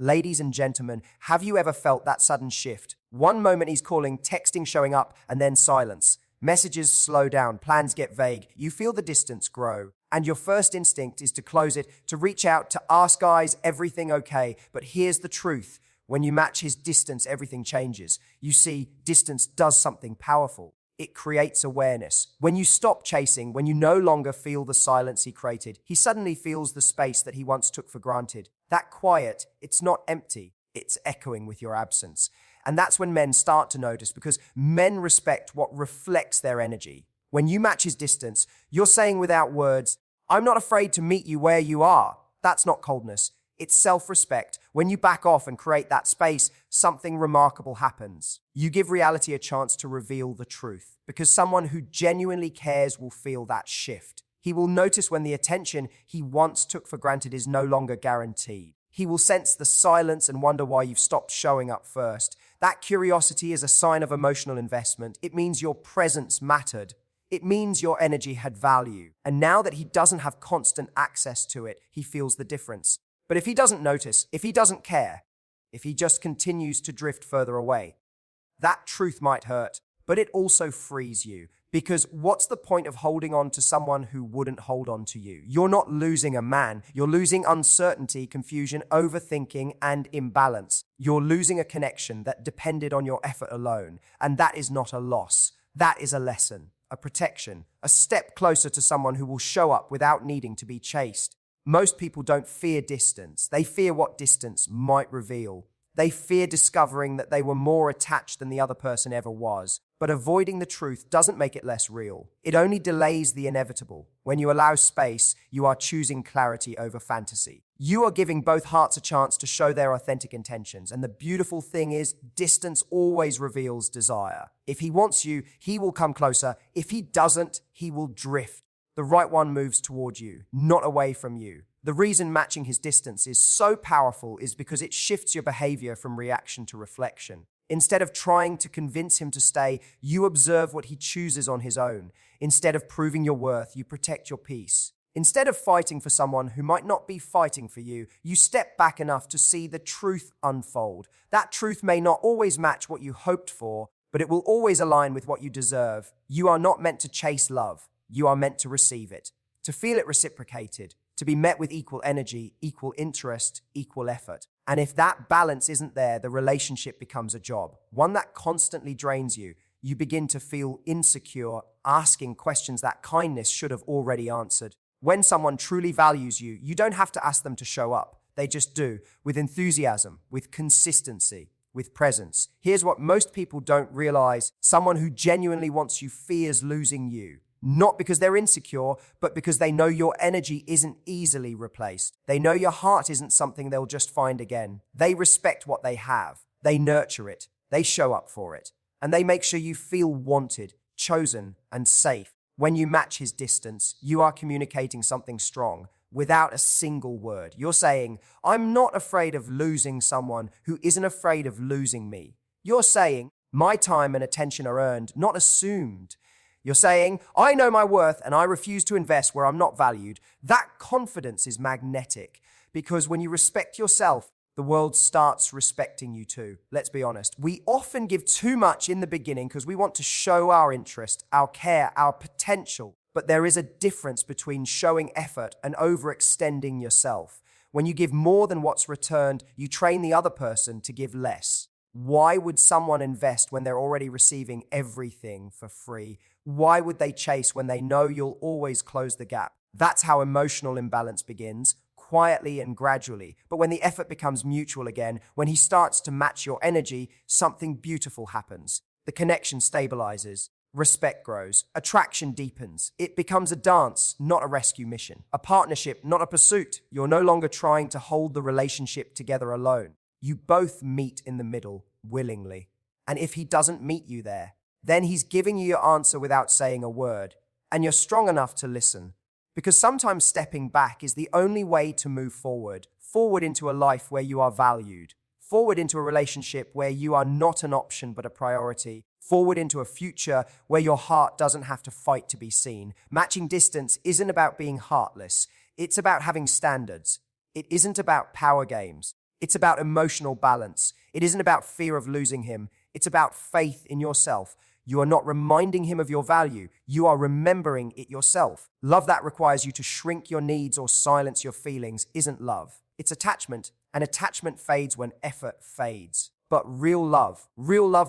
Ladies and gentlemen, have you ever felt that sudden shift? One moment he's calling, texting showing up, and then silence. Messages slow down, plans get vague. You feel the distance grow, and your first instinct is to close it, to reach out, to ask guys, everything okay? But here's the truth. When you match his distance, everything changes. You see, distance does something powerful. It creates awareness. When you stop chasing, when you no longer feel the silence he created, he suddenly feels the space that he once took for granted. That quiet, it's not empty, it's echoing with your absence. And that's when men start to notice, because men respect what reflects their energy. When you match his distance, you're saying without words, I'm not afraid to meet you where you are. That's not coldness. It's self-respect. When you back off and create that space, something remarkable happens. You give reality a chance to reveal the truth, because someone who genuinely cares will feel that shift. He will notice when the attention he once took for granted is no longer guaranteed. He will sense the silence and wonder why you've stopped showing up first. That curiosity is a sign of emotional investment. It means your presence mattered. It means your energy had value. And now that he doesn't have constant access to it, he feels the difference. But if he doesn't notice, if he doesn't care, if he just continues to drift further away, that truth might hurt, but it also frees you. Because what's the point of holding on to someone who wouldn't hold on to you? You're not losing a man. You're losing uncertainty, confusion, overthinking, and imbalance. You're losing a connection that depended on your effort alone. And that is not a loss. That is a lesson, a protection, a step closer to someone who will show up without needing to be chased. Most people don't fear distance. They fear what distance might reveal. They fear discovering that they were more attached than the other person ever was. But avoiding the truth doesn't make it less real. It only delays the inevitable. When you allow space, you are choosing clarity over fantasy. You are giving both hearts a chance to show their authentic intentions. And the beautiful thing is, distance always reveals desire. If he wants you, he will come closer. If he doesn't, he will drift. The right one moves toward you, not away from you. The reason matching his distance is so powerful is because it shifts your behavior from reaction to reflection. Instead of trying to convince him to stay, you observe what he chooses on his own. Instead of proving your worth, you protect your peace. Instead of fighting for someone who might not be fighting for you, you step back enough to see the truth unfold. That truth may not always match what you hoped for, but it will always align with what you deserve. You are not meant to chase love. You are meant to receive it, to feel it reciprocated, to be met with equal energy, equal interest, equal effort. And if that balance isn't there, the relationship becomes a job, one that constantly drains you. You begin to feel insecure, asking questions that kindness should have already answered. When someone truly values you, you don't have to ask them to show up. They just do, with enthusiasm, with consistency, with presence. Here's what most people don't realize. Someone who genuinely wants you fears losing you. Not because they're insecure, but because they know your energy isn't easily replaced. They know your heart isn't something they'll just find again. They respect what they have. They nurture it. They show up for it. And they make sure you feel wanted, chosen, and safe. When you match his distance, you are communicating something strong without a single word. You're saying, I'm not afraid of losing someone who isn't afraid of losing me. You're saying, my time and attention are earned, not assumed. You're saying, I know my worth and I refuse to invest where I'm not valued. That confidence is magnetic, because when you respect yourself, the world starts respecting you too. Let's be honest. We often give too much in the beginning because we want to show our interest, our care, our potential. But there is a difference between showing effort and overextending yourself. When you give more than what's returned, you train the other person to give less. Why would someone invest when they're already receiving everything for free? Why would they chase when they know you'll always close the gap? That's how emotional imbalance begins, quietly and gradually. But when the effort becomes mutual again, when he starts to match your energy, something beautiful happens. The connection stabilizes, respect grows, attraction deepens. It becomes a dance, not a rescue mission. A partnership, not a pursuit. You're no longer trying to hold the relationship together alone. You both meet in the middle, willingly. And if he doesn't meet you there, then he's giving you your answer without saying a word. And you're strong enough to listen. Because sometimes stepping back is the only way to move forward. Forward into a life where you are valued. Forward into a relationship where you are not an option but a priority. Forward into a future where your heart doesn't have to fight to be seen. Matching distance isn't about being heartless. It's about having standards. It isn't about power games. It's about emotional balance. It isn't about fear of losing him. It's about faith in yourself. You are not reminding him of your value. You are remembering it yourself. Love that requires you to shrink your needs or silence your feelings isn't love. It's attachment, and attachment fades when effort fades. But real love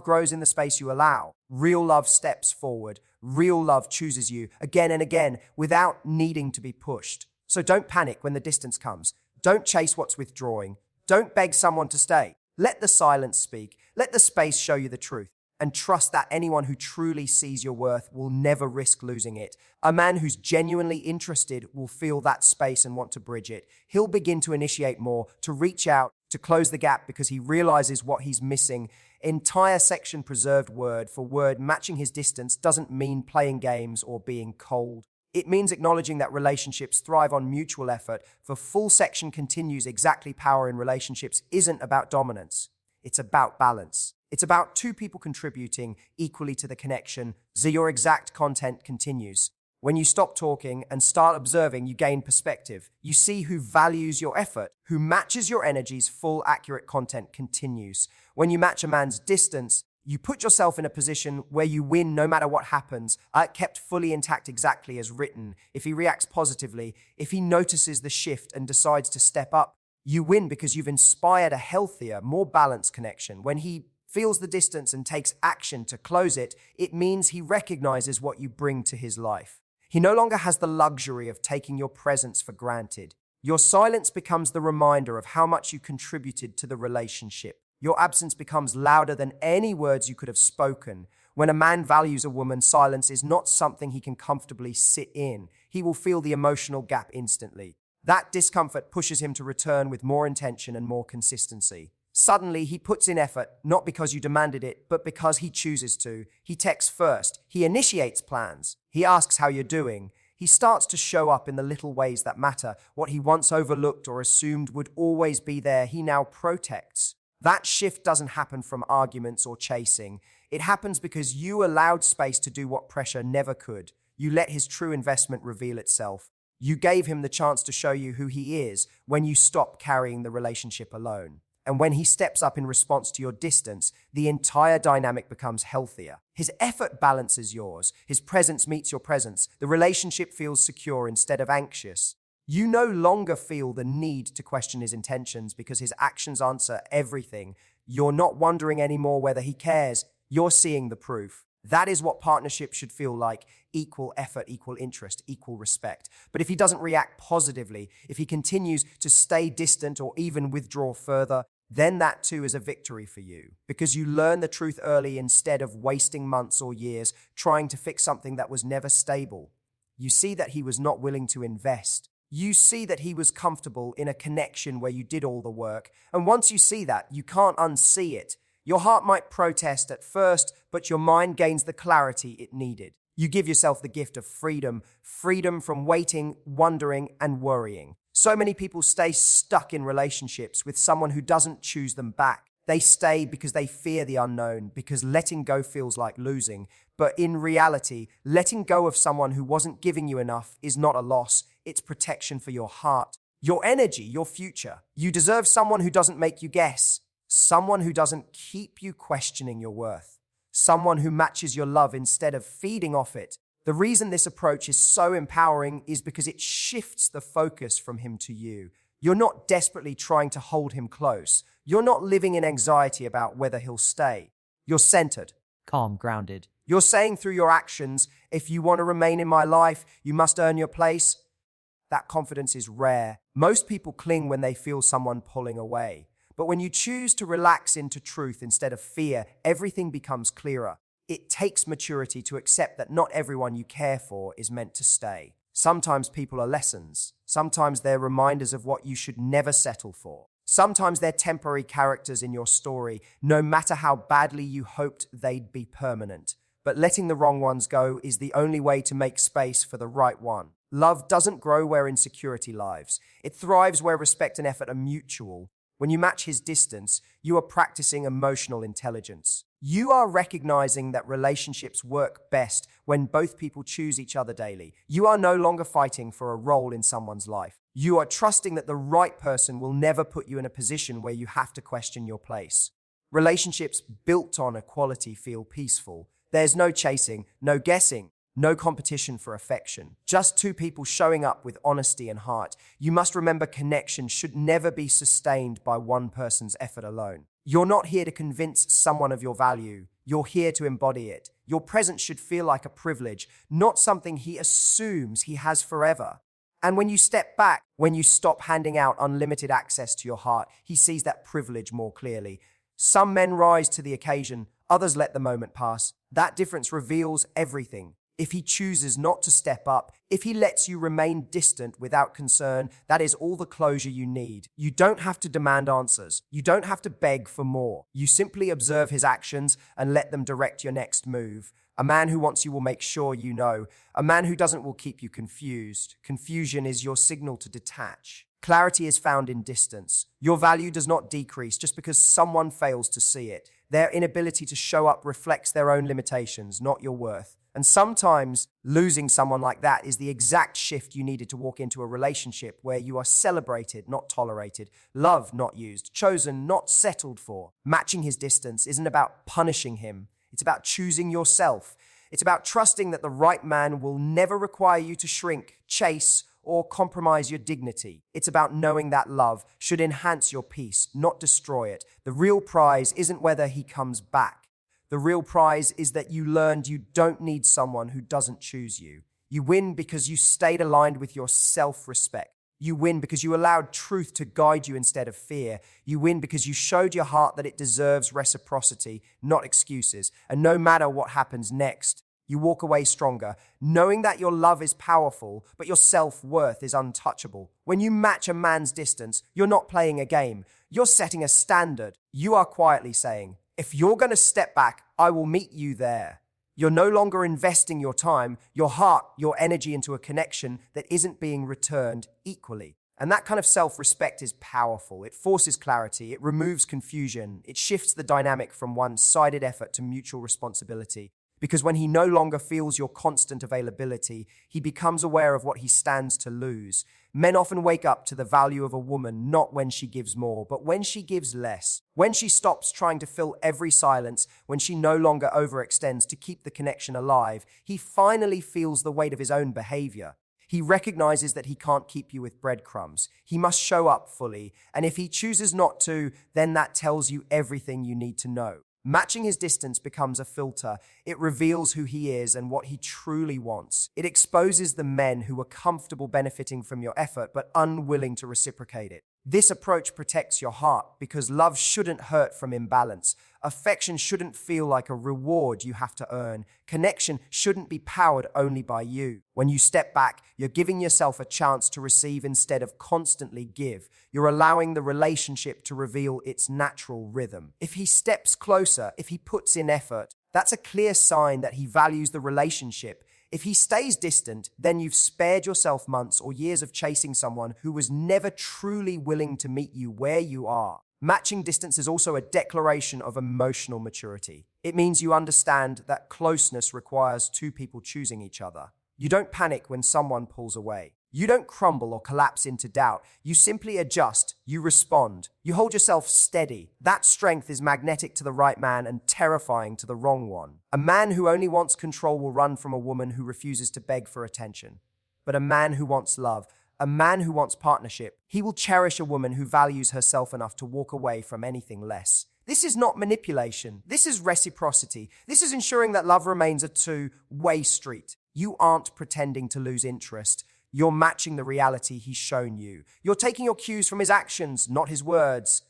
grows in the space you allow. Real love steps forward. Real love chooses you again and again without needing to be pushed. So don't panic when the distance comes. Don't chase what's withdrawing. Don't beg someone to stay. Let the silence speak. Let the space show you the truth. And trust that anyone who truly sees your worth will never risk losing it. A man who's genuinely interested will feel that space and want to bridge it. He'll begin to initiate more, to reach out, to close the gap because he realizes what he's missing. Entire section preserved word for word matching his distance doesn't mean playing games or being cold. It means acknowledging that relationships thrive on mutual effort. For full section continues exactly power in relationships isn't about dominance. It's about balance. It's about two people contributing equally to the connection. Your exact content continues. When you stop talking and start observing, you gain perspective. You see who values your effort, who matches your energies. Full, accurate content continues. When you match a man's distance, you put yourself in a position where you win no matter what happens, kept fully intact exactly as written. If he reacts positively, if he notices the shift and decides to step up, you win because you've inspired a healthier, more balanced connection. When he feels the distance and takes action to close it, it means he recognizes what you bring to his life. He no longer has the luxury of taking your presence for granted. Your silence becomes the reminder of how much you contributed to the relationship. Your absence becomes louder than any words you could have spoken. When a man values a woman, silence is not something he can comfortably sit in. He will feel the emotional gap instantly. That discomfort pushes him to return with more intention and more consistency. Suddenly, he puts in effort, not because you demanded it, but because he chooses to. He texts first. He initiates plans. He asks how you're doing. He starts to show up in the little ways that matter. What he once overlooked or assumed would always be there, he now protects. That shift doesn't happen from arguments or chasing. It happens because you allowed space to do what pressure never could. You let his true investment reveal itself. You gave him the chance to show you who he is when you stop carrying the relationship alone. And when he steps up in response to your distance, the entire dynamic becomes healthier. His effort balances yours. His presence meets your presence. The relationship feels secure instead of anxious. You no longer feel the need to question his intentions because his actions answer everything. You're not wondering anymore whether he cares. You're seeing the proof. That is what partnership should feel like: equal effort, equal interest, equal respect. But if he doesn't react positively, if he continues to stay distant or even withdraw further, then that too is a victory for you, because you learn the truth early instead of wasting months or years trying to fix something that was never stable. You see that he was not willing to invest. You see that he was comfortable in a connection where you did all the work. And once you see that, you can't unsee it. Your heart might protest at first, but your mind gains the clarity it needed. You give yourself the gift of freedom from waiting, wondering, and worrying. So many people stay stuck in relationships with someone who doesn't choose them back. They stay because they fear the unknown, because letting go feels like losing. But in reality, letting go of someone who wasn't giving you enough is not a loss. It's protection for your heart, your energy, your future. You deserve someone who doesn't make you guess, someone who doesn't keep you questioning your worth, someone who matches your love instead of feeding off it. The reason this approach is so empowering is because it shifts the focus from him to you. You're not desperately trying to hold him close. You're not living in anxiety about whether he'll stay. You're centered, calm, grounded. You're saying through your actions, if you want to remain in my life, you must earn your place. That confidence is rare. Most people cling when they feel someone pulling away. But when you choose to relax into truth instead of fear, everything becomes clearer. It takes maturity to accept that not everyone you care for is meant to stay. Sometimes people are lessons. Sometimes they're reminders of what you should never settle for. Sometimes they're temporary characters in your story, no matter how badly you hoped they'd be permanent. But letting the wrong ones go is the only way to make space for the right one. Love doesn't grow where insecurity lives. It thrives where respect and effort are mutual. When you match his distance, you are practicing emotional intelligence. You are recognizing that relationships work best when both people choose each other daily. You are no longer fighting for a role in someone's life. You are trusting that the right person will never put you in a position where you have to question your place. Relationships built on equality feel peaceful. There's no chasing, no guessing, no competition for affection. Just two people showing up with honesty and heart. You must remember connection should never be sustained by one person's effort alone. You're not here to convince someone of your value. You're here to embody it. Your presence should feel like a privilege, not something he assumes he has forever. And when you step back, when you stop handing out unlimited access to your heart, he sees that privilege more clearly. Some men rise to the occasion, others let the moment pass. That difference reveals everything. If he chooses not to step up, if he lets you remain distant without concern, that is all the closure you need. You don't have to demand answers. You don't have to beg for more. You simply observe his actions and let them direct your next move. A man who wants you will make sure you know. A man who doesn't will keep you confused. Confusion is your signal to detach. Clarity is found in distance. Your value does not decrease just because someone fails to see it. Their inability to show up reflects their own limitations, not your worth. And sometimes losing someone like that is the exact shift you needed to walk into a relationship where you are celebrated, not tolerated, loved, not used, chosen, not settled for. Matching his distance isn't about punishing him. It's about choosing yourself. It's about trusting that the right man will never require you to shrink, chase, or compromise your dignity. It's about knowing that love should enhance your peace, not destroy it. The real prize isn't whether he comes back. The real prize is that you learned you don't need someone who doesn't choose you. You win because you stayed aligned with your self-respect. You win because you allowed truth to guide you instead of fear. You win because you showed your heart that it deserves reciprocity, not excuses. And no matter what happens next, you walk away stronger, knowing that your love is powerful, but your self-worth is untouchable. When you match a man's distance, you're not playing a game. You're setting a standard. You are quietly saying, if you're going to step back, I will meet you there. You're no longer investing your time, your heart, your energy into a connection that isn't being returned equally. And that kind of self-respect is powerful. It forces clarity, it removes confusion, it shifts the dynamic from one-sided effort to mutual responsibility. Because when he no longer feels your constant availability, he becomes aware of what he stands to lose. Men often wake up to the value of a woman not when she gives more, but when she gives less. When she stops trying to fill every silence, when she no longer overextends to keep the connection alive, he finally feels the weight of his own behavior. He recognizes that he can't keep you with breadcrumbs. He must show up fully, and if he chooses not to, then that tells you everything you need to know. Matching his distance becomes a filter. It reveals who he is and what he truly wants. It exposes the men who are comfortable benefiting from your effort but unwilling to reciprocate it. This approach protects your heart because love shouldn't hurt from imbalance. Affection shouldn't feel like a reward you have to earn. Connection shouldn't be powered only by you. When you step back, you're giving yourself a chance to receive instead of constantly give. You're allowing the relationship to reveal its natural rhythm. If he steps closer, if he puts in effort, that's a clear sign that he values the relationship. If he stays distant, then you've spared yourself months or years of chasing someone who was never truly willing to meet you where you are. Matching distance is also a declaration of emotional maturity. It means you understand that closeness requires two people choosing each other. You don't panic when someone pulls away. You don't crumble or collapse into doubt. You simply adjust. You respond. You hold yourself steady. That strength is magnetic to the right man and terrifying to the wrong one. A man who only wants control will run from a woman who refuses to beg for attention. But a man who wants love, a man who wants partnership, he will cherish a woman who values herself enough to walk away from anything less. This is not manipulation. This is reciprocity. This is ensuring that love remains a two-way street. You aren't pretending to lose interest. You're matching the reality he's shown you. You're taking your cues from his actions, not his words.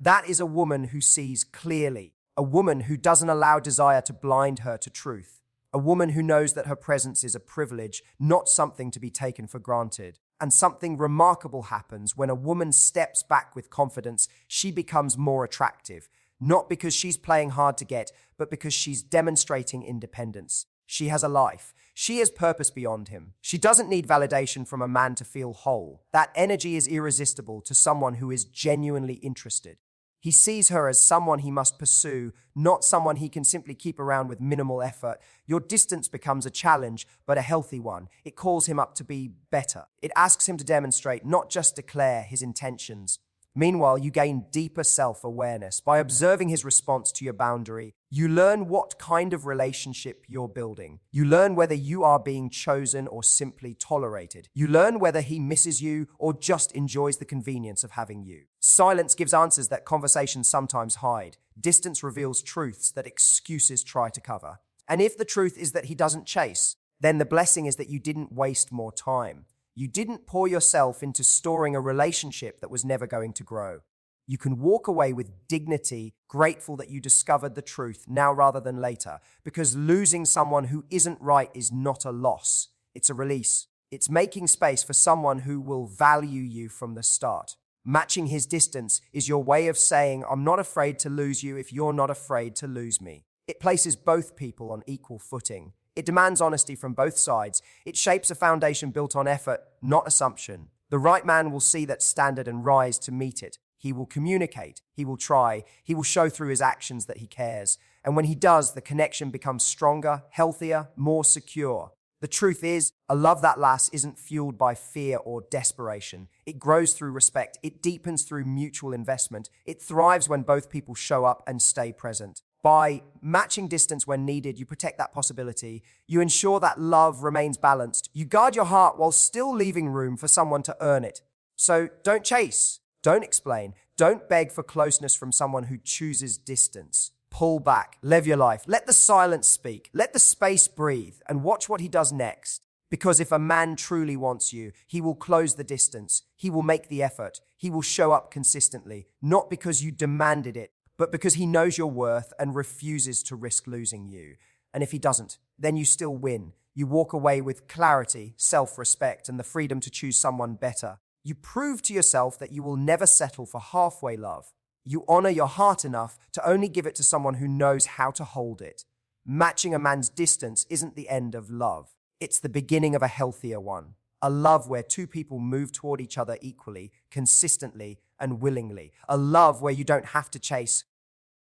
That is a woman who sees clearly. A woman who doesn't allow desire to blind her to truth. A woman who knows that her presence is a privilege, not something to be taken for granted. And something remarkable happens when a woman steps back with confidence. She becomes more attractive, not because she's playing hard to get, but because she's demonstrating independence. She has a life. She has purpose beyond him. She doesn't need validation from a man to feel whole. That energy is irresistible to someone who is genuinely interested. He sees her as someone he must pursue, not someone he can simply keep around with minimal effort. Your distance becomes a challenge, but a healthy one. It calls him up to be better. It asks him to demonstrate, not just declare, his intentions. Meanwhile, you gain deeper self-awareness. By observing his response to your boundary, you learn what kind of relationship you're building. You learn whether you are being chosen or simply tolerated. You learn whether he misses you or just enjoys the convenience of having you. Silence gives answers that conversations sometimes hide. Distance reveals truths that excuses try to cover. And if the truth is that he doesn't chase, then the blessing is that you didn't waste more time. You didn't pour yourself into storing a relationship that was never going to grow. You can walk away with dignity, grateful that you discovered the truth now rather than later, because losing someone who isn't right is not a loss. It's a release. It's making space for someone who will value you from the start. Matching his distance is your way of saying, I'm not afraid to lose you if you're not afraid to lose me. It places both people on equal footing. It demands honesty from both sides. It shapes a foundation built on effort, not assumption. The right man will see that standard and rise to meet it. He will communicate. He will try. He will show through his actions that he cares. And when he does, the connection becomes stronger, healthier, more secure. The truth is, a love that lasts isn't fueled by fear or desperation. It grows through respect. It deepens through mutual investment. It thrives when both people show up and stay present. By matching distance when needed, you protect that possibility. You ensure that love remains balanced. You guard your heart while still leaving room for someone to earn it. So don't chase, don't explain, don't beg for closeness from someone who chooses distance. Pull back, live your life. Let the silence speak. Let the space breathe and watch what he does next. Because if a man truly wants you, he will close the distance. He will make the effort. He will show up consistently, not because you demanded it, but because he knows your worth and refuses to risk losing you. And if he doesn't, then you still win. You walk away with clarity, self-respect, and the freedom to choose someone better. You prove to yourself that you will never settle for halfway love. You honor your heart enough to only give it to someone who knows how to hold it. Matching a man's distance isn't the end of love. It's the beginning of a healthier one. A love where two people move toward each other equally, consistently, and willingly. A love where you don't have to chase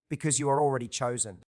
because you are already chosen.